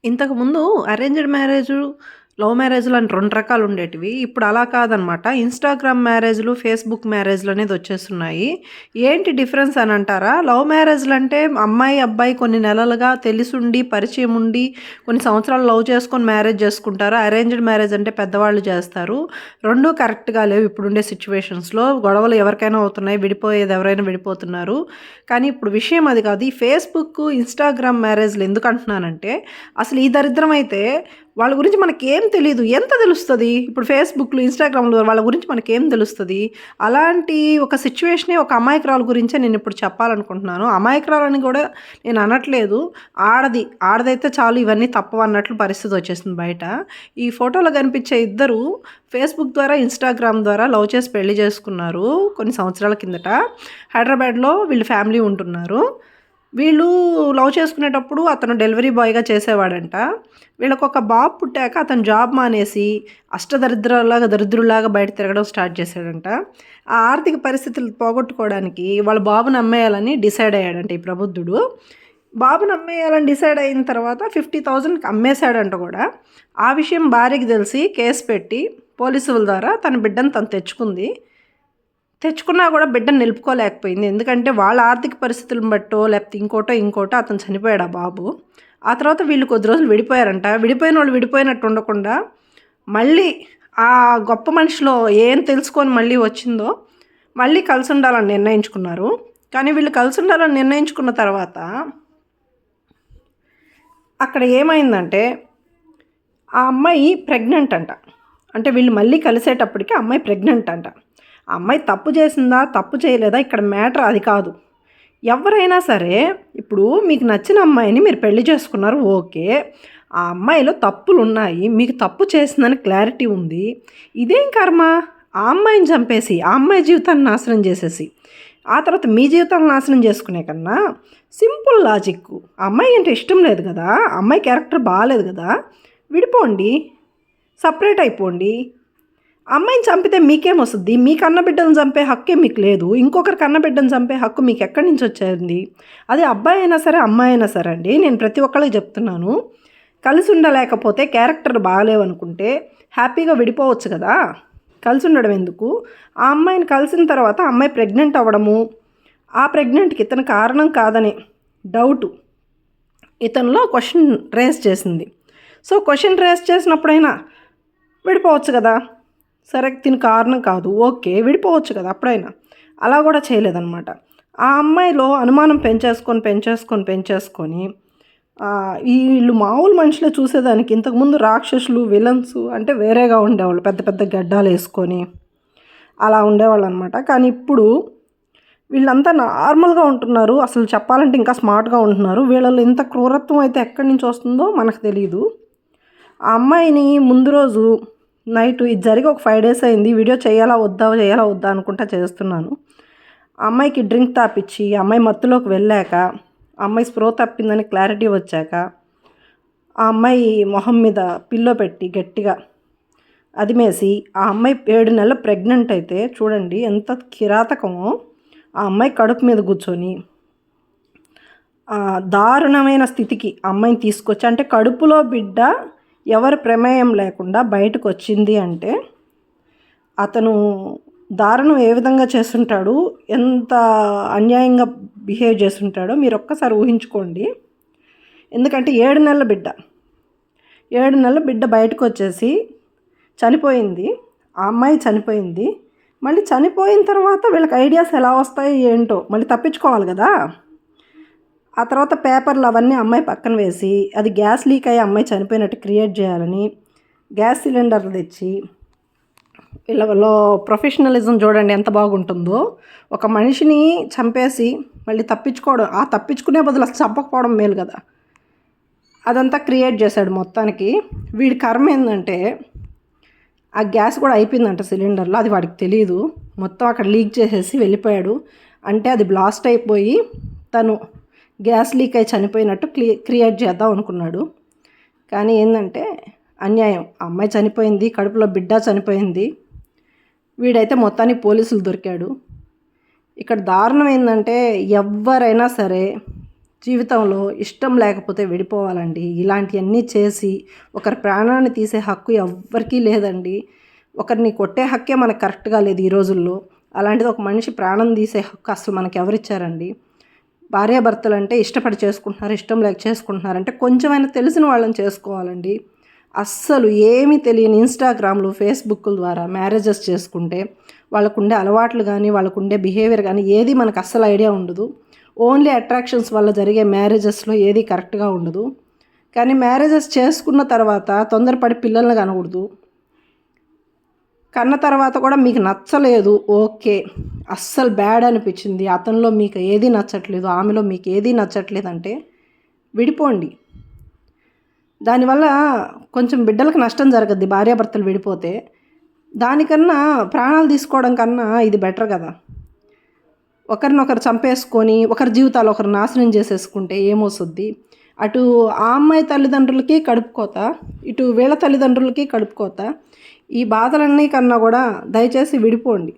ఇంతకుముందు arranged marriage, love మ్యారేజ్‌లు అని 2 రకాలు ఉండేటివి. ఇప్పుడు అలా కాదనమాట. ఇన్‌స్టాగ్రామ్ మ్యారేజ్‌లు, ఫేస్‌బుక్ మ్యారేజ్‌లు అనేది వచ్చేస్తున్నాయి. ఏంటి డిఫరెన్స్ అని అంటారా? లవ్ మ్యారేజ్‌లంటే అమ్మాయి, అబ్బాయి కొన్ని నెలలుగా తెలిసుండి, పరిచయం ఉండి, కొన్ని సంవత్సరాలు లవ్ చేసుకొని మ్యారేజ్ చేసుకుంటారు. అరేంజ్డ్ మ్యారేజ్ అంటే పెద్దవాళ్ళు చేస్తారు. 2 కరెక్ట్‌గా లేవు ఇప్పుడుండే సిట్యుయేషన్స్‌లో. గొడవలు ఎవరికైనా అవుతున్నాయి. విడిపోయేది ఎవరైనా విడిపోతున్నారు. కానీ ఇప్పుడు విషయం అది కాదు. ఈ ఫేస్‌బుక్, ఇన్‌స్టాగ్రామ్ మ్యారేజ్‌లు ఎందుకంటున్నానంటే అసలు ఈ దరిద్రం అయితే వాళ్ళ గురించి మనకేం తెలీదు. ఎంత తెలుస్తది? ఇప్పుడు ఫేస్‌బుక్‌లో, ఇన్‌స్టాగ్రామ్‌లో వాళ్ళ గురించి మనకేం తెలుస్తది? అలాంటి ఒక సిట్యుయేషనే ఒక అమాయకురాలు గురించే నేనిప్పుడు చెప్పాలనుకుంటున్నాను. అమాయకురాలని గూడా నేను అనట్లేదు. ఆడదైతే చాలు ఇవన్నీ తప్పవన్నట్లు పరిస్థితొచ్చేసింది బయట. ఈ ఫోటోలో కనిపించే ఇద్దరు ఫేస్‌బుక్ ద్వారా, ఇన్‌స్టాగ్రామ్ ద్వారా లవ్ చేసి పెళ్లి చేసుకున్నారు కొన్ని సంవత్సరాల కిందట. హైదరాబాద్‌లో వీళ్ళు ఫ్యామిలీ ఉంటున్నారు. వీళ్ళు లవ్ చేసుకునేటప్పుడు అతను డెలివరీ బాయ్‌గా చేసేవాడంట. వీళ్ళకొక బాబు పుట్టాక అతను జాబ్ మానేసి దరిద్రుల్లాగా బయట తిరగడం స్టార్ట్ చేశాడంట. ఆ ఆర్థిక పరిస్థితులు పోగొట్టుకోవడానికి వాళ్ళ బాబుని అమ్మేయాలని డిసైడ్ అయ్యాడంట ఈ ప్రబుద్ధుడు. బాబుని అమ్మేయాలని డిసైడ్ అయిన తర్వాత 50,000కి అమ్మేశాడంట కూడా. ఆ విషయం భార్యకి తెలిసి కేస్ పెట్టి పోలీసుల ద్వారా తన బిడ్డని తను తెచ్చుకుంది. తెచ్చుకున్నా గూడా బిడ్డని నిలుపుకోలేకపోయింది. ఎందుకంటే వాళ్ళ ఆర్థిక పరిస్థితులను బట్టో, లేకపోతే ఇంకోటో అతను చనిపోయాడు ఆ బాబు. ఆ తర్వాత వీళ్ళు కొద్ది రోజులు విడిపోయారంట. విడిపోయినోళ్ళు విడిపోయినట్టు ఉండకుండా, మళ్ళీ ఆ గొప్ప మనిషిలో ఏం తెలుసుకొని మళ్ళీ వచ్చిందో, మళ్ళీ కలిసుండాలని నిర్ణయించుకున్నారు. కానీ వీళ్ళు కలిసుండాలని నిర్ణయించుకున్న తర్వాత, అక్కడ ఏమైందంటే, ఆ అమ్మాయి ప్రెగ్నెంట్ అంట. అంటే వీళ్ళు మళ్ళీ కలిసేటప్పటికి ఆ అమ్మాయి ప్రెగ్నెంట్ అంట. ఆ అమ్మాయి తప్పు చేసిందా? తప్పు చేయలేదా? ఇక్కడ మ్యాటర్ అది కాదు. ఎవరైనా సరే ఇప్పుడు మీకు నచ్చిన అమ్మాయిని మీరు పెళ్లి చేసుకున్నారు ఓకే. ఆ అమ్మాయిలో తప్పులున్నాయి. మీకు తప్పు చేసిందని క్లారిటీ ఉంది. ఇదేం కర్మ? ఆ అమ్మాయిని చంపేసి, ఆ అమ్మాయి జీవితాన్ని నాశనం చేసేసి, ఆ తర్వాత మీ జీవితాన్ని నాశనం చేసుకునే కన్నా సింపుల్ లాజిక్కు. ఆ అమ్మాయి అంటే ఇష్టం లేదు కదా! ఆ అమ్మాయి క్యారెక్టర్ బాలేదు కదా! విడిపోండి. సపరేట్ అయిపోండి. అమ్మాయిని చంపితే మీకేమొస్తది? మీ కన్నబిడ్డలను చంపే హక్కే మీకు లేదు. ఇంకొకరి కన్నబిడ్డను చంపే హక్కు మీకెక్కడి నుంచొచ్చేది? అది అబ్బాయి అయినా సరే, అమ్మాయి అయినా సరే అండి. నేను ప్రతి ఒక్కళ్ళకి చెప్తున్నాను. కలిసి ఉండలేకపోతే క్యారెక్టర్లు బాగాలేవనుకుంటే హ్యాపీగా విడిపోవచ్చు కదా! కలిసి ఉండడం ఎందుకు? ఆ అమ్మాయిని కలిసిన తర్వాత ఆ అమ్మాయి ప్రెగ్నెంట్ అవ్వడము, ఆ ప్రెగ్నెంట్‌కి ఇతను కారణం కాదని డౌటు ఇతనిలో క్వెషన్ రేజ్ చేసింది. సో, క్వెషన్ రేజ్ చేసినప్పుడైనా విడిపోవచ్చు కదా! సరే తిను కారణం కాదు. ఓకే. విడిపోవచ్చు కదా! అప్పుడైనా. అలా కూడా చేయలేదనమాట. ఆ అమ్మాయిలో అనుమానం పెంచేసుకొని ఈళ్ళు మామూలు మనుషులే చూసేదానికి ఇంతకుముందు రాక్షసులు, విలన్స్ అంటే వేరేగా ఉండేవాళ్ళు. పెద్ద పెద్ద గడ్డాలేసుకొని అలా ఉండేవాళ్ళనమాట. కానీ ఇప్పుడు వీళ్ళంతా నార్మల్‌గా ఉంటున్నారు. అసలు చెప్పాలంటే ఇంకా స్మార్ట్‌గా ఉంటున్నారు. వీళ్ళలో ఇంత క్రూరత్వం అయితే ఎక్కడి నుంచి వస్తుందో మనకు తెలీదు. ఆ అమ్మాయిని ముందు రోజు నైట్ ఇది జరిగి ఒక 5 డేస్ అయింది. వీడియో చేయాలా వద్దా అనుకుంటా చేస్తున్నాను. ఆ అమ్మాయికి డ్రింక్ తాపిచ్చి, ఆ అమ్మాయి మత్తులోకి వెళ్ళాక, ఆ అమ్మాయి స్పృహ తప్పిందని క్లారిటీ వచ్చాక, ఆ అమ్మాయి మొహం మీద పిల్లో పెట్టి గట్టిగా అదిమేసి, ఆ అమ్మాయి 7 నెలలు ప్రెగ్నెంట్ అయితే చూడండి ఎంత కిరాతకమో. ఆ అమ్మాయి కడుపు మీద కూర్చొని దారుణమైన స్థితికి అమ్మాయిని తీసుకొచ్చి అంటే కడుపులో బిడ్డ ఎవరి ప్రమేయం లేకుండా బయటకొచ్చింది అంటే అతను దారుణం ఏ విధంగా చేసుంటాడు, ఎంత అన్యాయంగా బిహేవ్ చేసుంటాడో మీరు ఒక్కసారి ఊహించుకోండి. ఎందుకంటే 7 నెలల బిడ్డ బయటకొచ్చేసి చనిపోయింది. ఆ అమ్మాయి చనిపోయింది. మళ్ళీ చనిపోయిన తర్వాత వీళ్ళకి ఐడియాస్ ఎలా వస్తాయో ఏంటో మళ్ళీ తప్పించుకోవాలి కదా! ఆ తర్వాత పేపర్లు అవన్నీ అమ్మాయి పక్కన వేసి అది గ్యాస్ లీక్ అయ్యి అమ్మాయి చనిపోయినట్టు క్రియేట్ చేయాలని గ్యాస్ సిలిండర్లు తెచ్చి వీళ్ళలో ప్రొఫెషనలిజం చూడండి ఎంత బాగుంటుందో. ఒక మనిషిని చంపేసి మళ్ళీ తప్పించుకోవడం, ఆ తప్పించుకునే బదులు అసలు చంపకపోవడం మేలు కదా! అదంతా క్రియేట్ చేశాడు మొత్తానికి. వీడి కర్మ ఏందంటే ఆ గ్యాస్ కూడా అయిపోయిందంట సిలిండర్లో. అది వాడికి తెలీదు. మొత్తం అక్కడ లీక్ చేసేసి వెళ్ళిపోయాడు. అంటే అది బ్లాస్ట్ అయిపోయి తను గ్యాస్ లీక్ అయి చనిపోయినట్టు క్రియేట్ చేద్దాం అనుకున్నాడు. కానీ ఏంటంటే అన్యాయం. ఆ అమ్మాయి చనిపోయింది, కడుపులో బిడ్డ చనిపోయింది. వీడైతే మొత్తానికి పోలీసులు దొరికాడు. ఇక్కడ దారుణం ఏంటంటే ఎవ్వరైనా సరే జీవితంలో ఇష్టం లేకపోతే విడిపోవాలండి. ఇలాంటియన్నీ చేసి ఒకరి ప్రాణాన్ని తీసే హక్కు ఎవ్వరికీ లేదండి. ఒకరిని కొట్టే హక్కే మనకు కరెక్ట్‌గా లేదు ఈ రోజుల్లో. అలాంటిది ఒక మనిషి ప్రాణం తీసే హక్కు అసలు మనకెవరిచ్చారండి? భార్యాభర్తలంటే ఇష్టపడి చేసుకుంటున్నారు, ఇష్టం లేక చేసుకుంటున్నారంటే కొంచెమైనా తెలిసిన వాళ్ళని చేసుకోవాలండి. అస్సలు ఏమీ తెలియని ఇన్‌స్టాగ్రామ్‌లు, ఫేస్‌బుక్కుల ద్వారా మ్యారేజెస్ చేసుకుంటే వాళ్ళకుండే అలవాట్లు గానీ, వాళ్ళకుండే బిహేవియర్ గానీ ఏది మనకు అస్సలు ఐడియా ఉండదు. ఓన్లీ అట్రాక్షన్స్ వల్ల జరిగే మ్యారేజెస్‌లో ఏది కరెక్ట్‌గా ఉండదు. కానీ మ్యారేజెస్ చేసుకున్న తర్వాత తొందరపడి పిల్లల్ని కనకూడదు. కన్న తర్వాత కూడా మీకు నచ్చలేదు, ఓకే. అస్సలు బ్యాడ్ అనిపించింది. అతనిలో మీకు ఏది నచ్చట్లేదు, ఆమెలో మీకు ఏది నచ్చట్లేదంటే విడిపోండి. దానివల్ల కొంచెం బిడ్డలకు నష్టం జరగద్ది భార్యాభర్తలు విడిపోతే. దానికన్నా ప్రాణాలు తీసుకోవడం కన్నా ఇది బెటర్ కదా! ఒకరినొకరు చంపేసుకొని, ఒకరి జీవితాలు ఒకరు నాశనం చేసేసుకుంటే ఏమొస్తుంది? అటు ఆ అమ్మాయి తల్లిదండ్రులకి కడుపు కోత, ఇటు వీళ్ళ తల్లిదండ్రులకి కడుపు కోత. ఈ బాధలన్నీ కన్నా కూడా దయచేసి విడిపోండి.